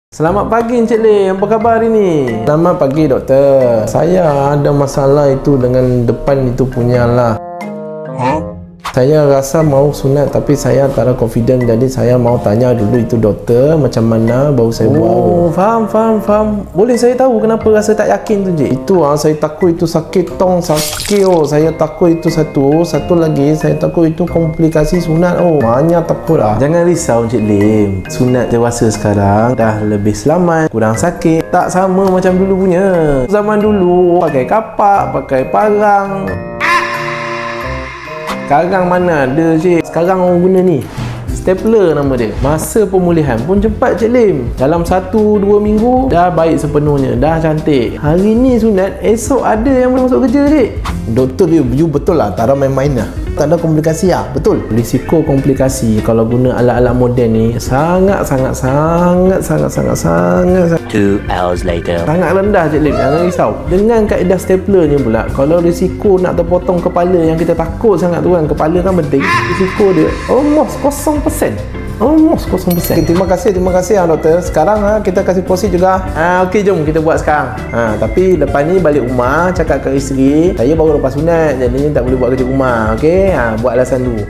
Selamat pagi Encik Lim, apa khabar hari ni? Selamat pagi doktor. Saya ada masalah itu dengan depan itu punya lah. Saya rasa mau sunat tapi saya tak ada confident, jadi saya mau tanya dulu itu doktor macam mana baru saya buat. Oh, faham. Boleh saya tahu kenapa rasa tak yakin tu Encik? Itu saya takut itu sakit tong, sakit saya takut itu satu lagi saya takut itu komplikasi sunat. Banyak takut lah. Jangan risau Encik Lim. Sunat dewasa sekarang dah lebih selamat, kurang sakit, tak sama macam dulu punya. Zaman dulu pakai kapak, pakai parang. Sekarang mana ada Cik? Sekarang orang guna ni stapler nama dia. Masa pemulihan pun cepat Cik Lim. Dalam 1-2 minggu dah baik sepenuhnya, dah cantik. Hari ni sunat, esok ada yang boleh masuk kerja Cik. Doktor you betul lah, tak ada main-main lah. Tak ada komplikasi lah, betul? Risiko komplikasi kalau guna alat-alat moden ni sangat 2 hours later. sangat rendah Cik Lim, jangan risau. Dengan kaedah stapler ni pula, kalau risiko nak terpotong kepala yang kita takut sangat tu kan, kepala kan penting, risiko dia almost 0%. Okay, terima kasih doktor. Sekarang kita kasih proseed juga. Okey, jom kita buat sekarang. Tapi lepas ni balik rumah cakap ke isteri saya baru lepas sunat, jadinya tak boleh buat kerja rumah. Okey, buat alasan dulu.